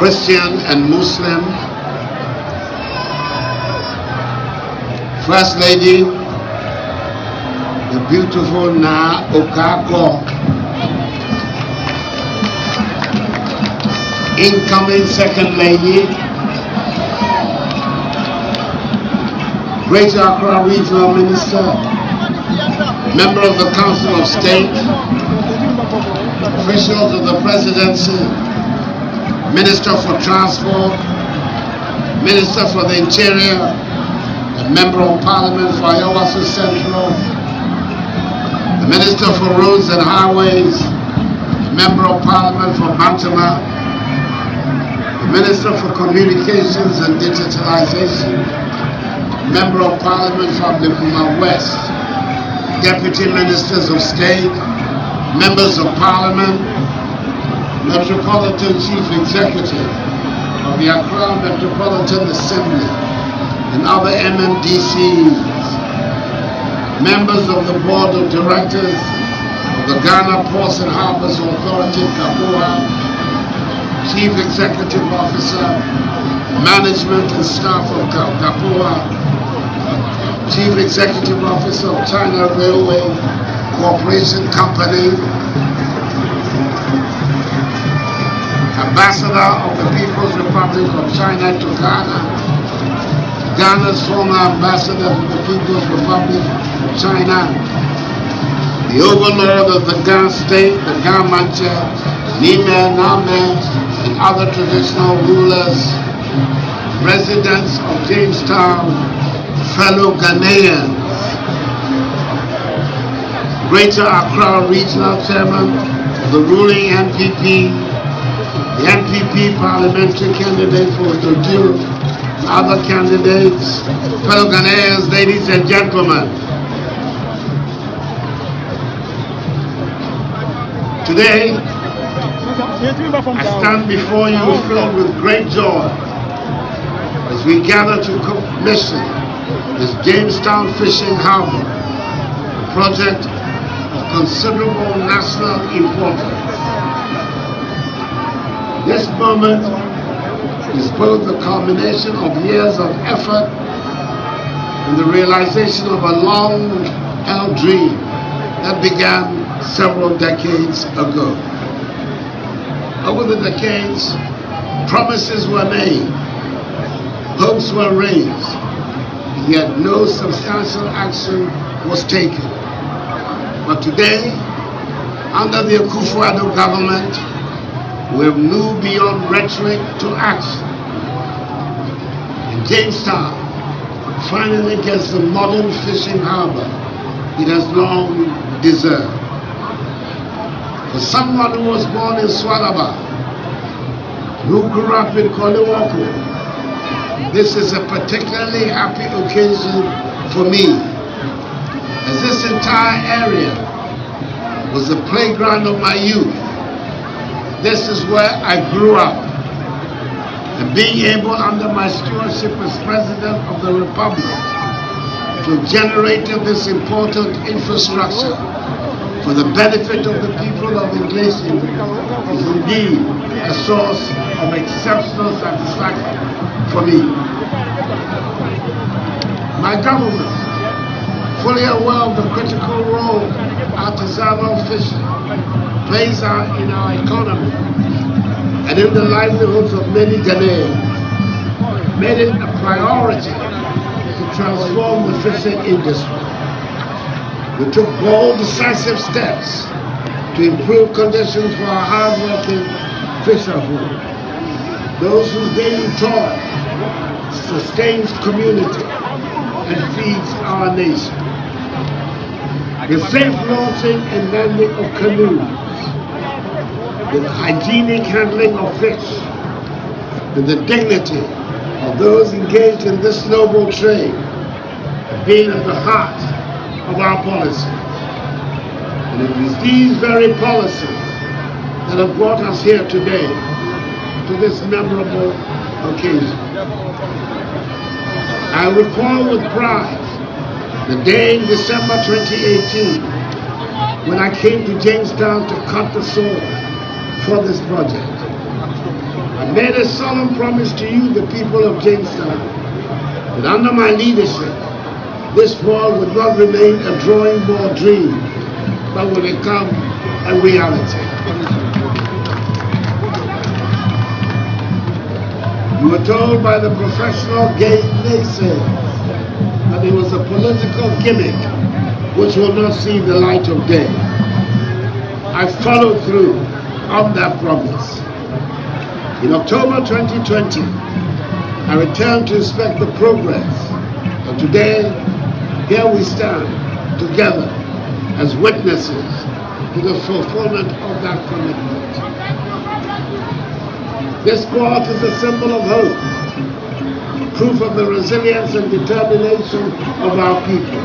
Christian and Muslim, First Lady, the beautiful Na Okako, incoming Second Lady, Greater Accra Regional Minister, Member of the Council of State, officials of the Presidency, Minister for Transport, Minister for the Interior, the Member of Parliament for Ayawaso Central, the Minister for Roads and Highways, the Member of Parliament for Bantama, the Minister for Communications and Digitalization, Member of Parliament from Lipuma West, Deputy Ministers of State, Members of Parliament, Metropolitan Chief Executive of the Accra Metropolitan Assembly and other MMDCs, members of the Board of Directors of the Ghana Ports and Harbours Authority, Kapua, Chief Executive Officer, Management and Staff of Kapua, Chief Executive Officer of China Railway Corporation Company, Ambassador of the People's Republic of China to Ghana, Ghana's former Ambassador to the People's Republic of China, the Overlord of the Gan State, the Gan Manche, Nime, Name, and other traditional rulers, residents of Jamestown, fellow Ghanaians, Greater Accra Regional Chairman of the ruling NPP, the NPP parliamentary candidate for Dodu, and other candidates, fellow Ghanaians, ladies and gentlemen. Today, I stand before you filled with great joy as we gather to commission this Jamestown Fishing Harbour, a project of considerable national importance. This moment is both the culmination of years of effort and the realization of a long-held dream that began several decades ago. Over the decades, promises were made, hopes were raised, yet no substantial action was taken. But today, under the Akufu Addo government, we have moved beyond rhetoric to action. And Jamestown finally gets the modern fishing harbor it has long deserved. For someone who was born in Swalaba, who grew up in Koliwoko, this is a particularly happy occasion for me, as this entire area was the playground of my youth. This is where I grew up, and being able under my stewardship as President of the Republic to have generated this important infrastructure for the benefit of the people of the nation is indeed a source of exceptional satisfaction for me. My government, fully aware of the critical role artisanal fishing plays in our economy and in the livelihoods of many Ghanaians, made it a priority to transform the fishing industry. We took bold, decisive steps to improve conditions for our hard-working fisherfolk, those whose daily toil sustains community and feeds our nation. The safe launching and landing of canoes, the hygienic handling of fish, and the dignity of those engaged in this noble trade have been at the heart of our policy. And it is these very policies that have brought us here today to this memorable occasion. I recall with pride the day in December 2018 when I came to Jamestown to cut the soil for this project. I made a solemn promise to you, the people of Jamestown, that under my leadership, this wall would not remain a drawing board dream, but will become a reality. You were told by the professional gay naysayers that it was a political gimmick which will not see the light of day. I followed through on that promise. In October 2020, I returned to inspect the progress, and today, here we stand together as witnesses to the fulfillment of that commitment. This sport is a symbol of hope, proof of the resilience and determination of our people,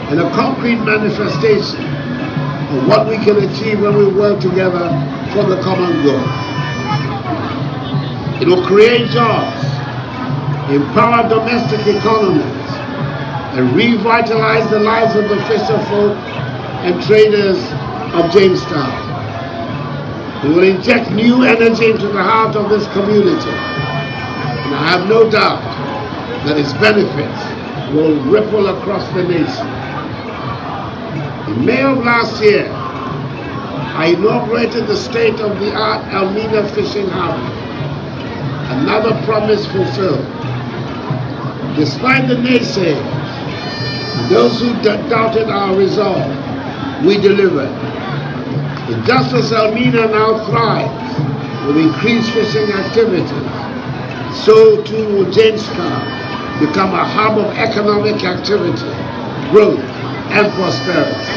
and a concrete manifestation of what we can achieve when we work together for the common good. It will create jobs, empower domestic economies, and revitalize the lives of the fisherfolk and traders of Jamestown. It will inject new energy into the heart of this community, and I have no doubt that its benefits will ripple across the nation. In May of last year, I inaugurated the state-of-the-art Elmina Fishing Harbour, another promise fulfilled. Despite the naysayers and those who doubted our resolve, we delivered. And just as Elmina now thrives with increased fishing activities, so too will Jamestown become a hub of economic activity, growth, and prosperity.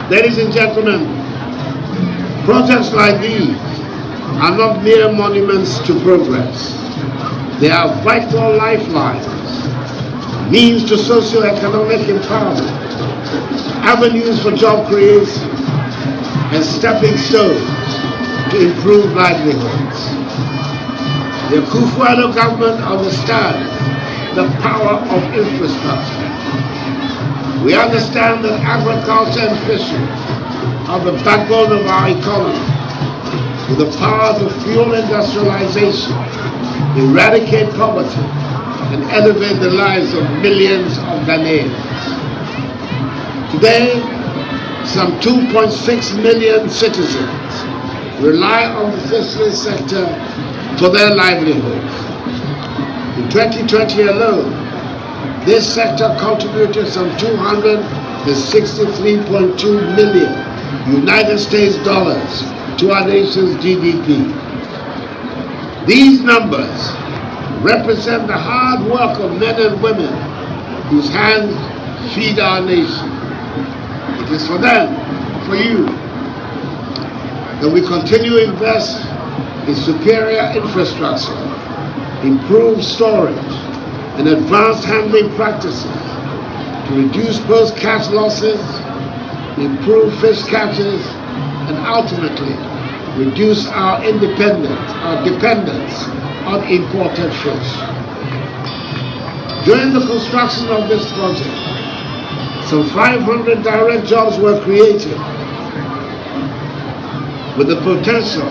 Ladies and gentlemen, projects like these are not mere monuments to progress. They are vital lifelines, means to socio-economic empowerment, avenues for job creation, and stepping stones to improve livelihoods. The Akufu government understands the power of infrastructure. We understand that agriculture and fishing are the backbone of our economy, with the power to fuel industrialization, eradicate poverty, and elevate the lives of millions of Ghanaians. Today, some 2.6 million citizens rely on the fisheries sector for their livelihoods. In 2020 alone, this sector contributed some $263.2 million United States dollars to our nation's GDP. These numbers represent the hard work of men and women whose hands feed our nation. It is for them, for you, that we continue to invest in superior infrastructure, improved storage, and advanced handling practices to reduce post-catch losses, improve fish catches, and ultimately reduce our dependence on imported fish. During the construction of this project, some 500 direct jobs were created, with the potential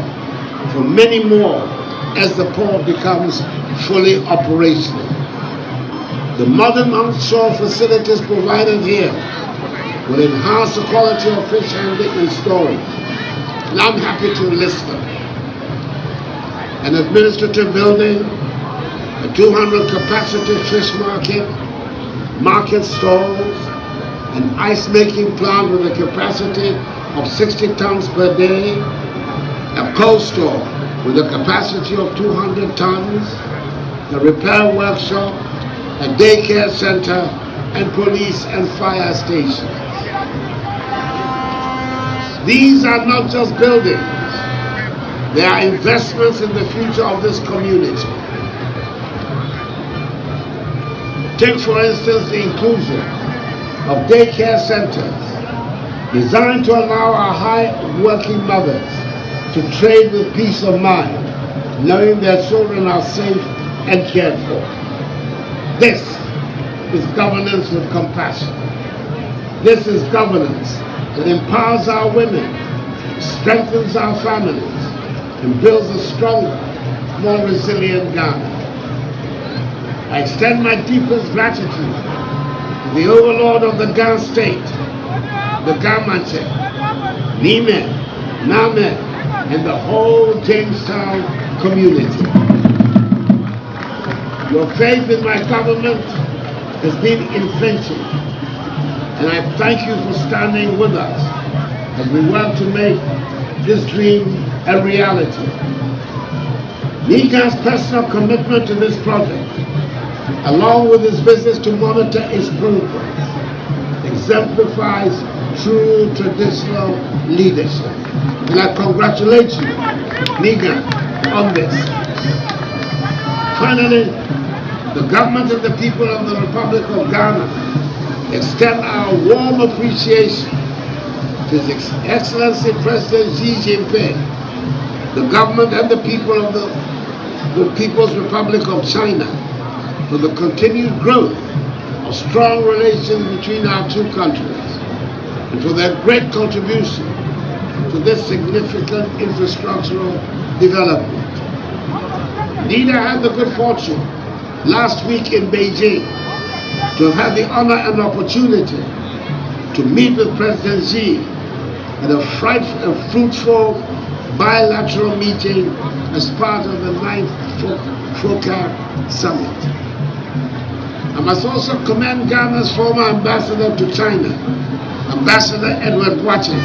for many more as the port becomes fully operational. The modern onshore facilities provided here will enhance the quality of fish handling and storage, and I'm happy to list them. An administrative building, a 200 capacity fish market, market stalls, an ice making plant with a capacity of 60 tons per day, a cold store with a capacity of 200 tons, a repair workshop, a daycare center, and police and fire stations. These are not just buildings, they are investments in the future of this community. Take, for instance, the inclusion of daycare centers designed to allow our high-working mothers to trade with peace of mind, knowing their children are safe and cared for. This is governance with compassion. This is governance that empowers our women strengthens our families, and builds a stronger, more resilient Ghana. I extend my deepest gratitude to the overlord of the Ghana state, the Gamanche, Nime, Name, and the whole Jamestown community. Your faith in my government has been essential, and I thank you for standing with us as we work to make this dream a reality. Nigan's personal commitment to this project, along with his business to monitor its progress, exemplifies true traditional leadership. And I congratulate you, Nigan, on this. Finally, the government and the people of the Republic of Ghana extend our warm appreciation to His Excellency President Xi Jinping, the government and the people of the People's Republic of China for the continued growth of strong relations between our two countries and for their great contribution to this significant infrastructural development. Indeed, I had the good fortune last week in Beijing to have had the honor and opportunity to meet with President Xi at a fruitful bilateral meeting as part of the 9th FOCA Summit. I must also commend Ghana's former ambassador to China, Ambassador Edward Watson,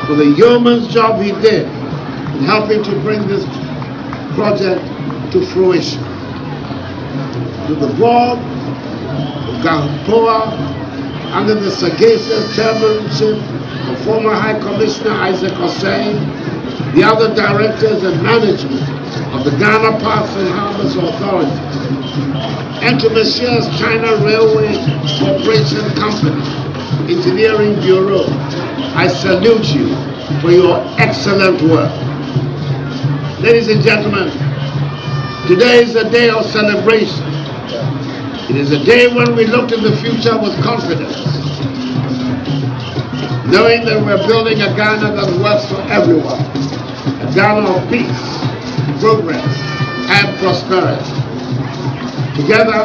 for the yeoman's job he did in helping to bring this project to fruition. To the board of GAHPOA, under the sagacious chairmanship of former High Commissioner Isaac Osei, the other directors and management of the Ghana Ports and Harbours Authority, and to Messieurs China Railway Corporation Company, Engineering Bureau, I salute you for your excellent work. Ladies and gentlemen, today is a day of celebration. It is a day when we look to the future with confidence, knowing that we're building a Ghana that works for everyone, a Ghana of peace, progress, and prosperity. Together,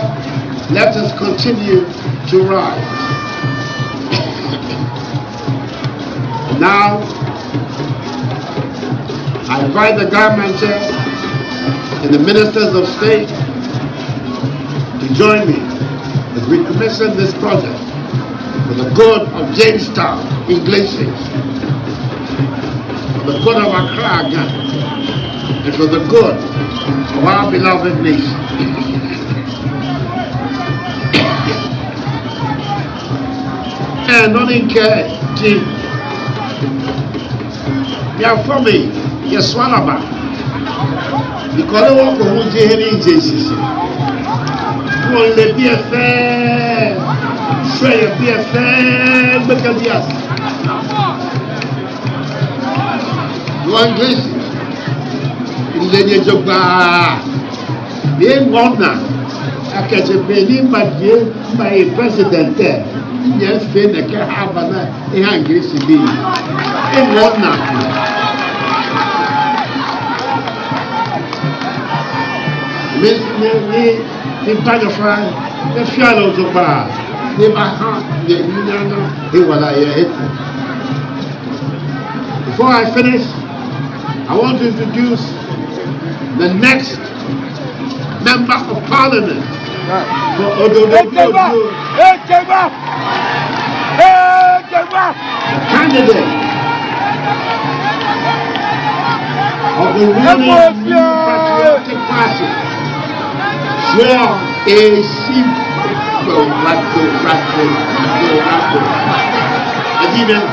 let us continue to rise. Now, I invite the government and the ministers of state to join me as we commission this project for the good of Jamestown, Iglesias, for the good of Accra, Ghana, and for the good of our beloved nation. And on in care, Jim. Yeah, for me, yes, one about. Because I walk home, Jesus. Will they be a fair? Shall be a fair? Because yes. One place. In the Joba. Being one now. I catch a penny, but by a president there. Yes, fair, the car have a hungry to be. In one now. Me bag of fry, the fialo to bar, the baha, the Nana, the Walla hit. Before I finish, I want to introduce the next member of parliament for Addo, candidate of the ruling New Patriotic Party. Sure, a sheep rato. As even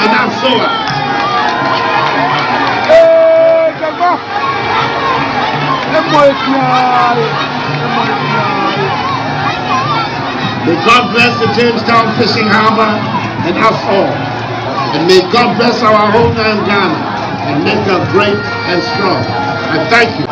Madame Soa. May God bless the Jamestown Fishing Harbour and us all. And may God bless our homeland Ghana and make her great and strong. I thank you.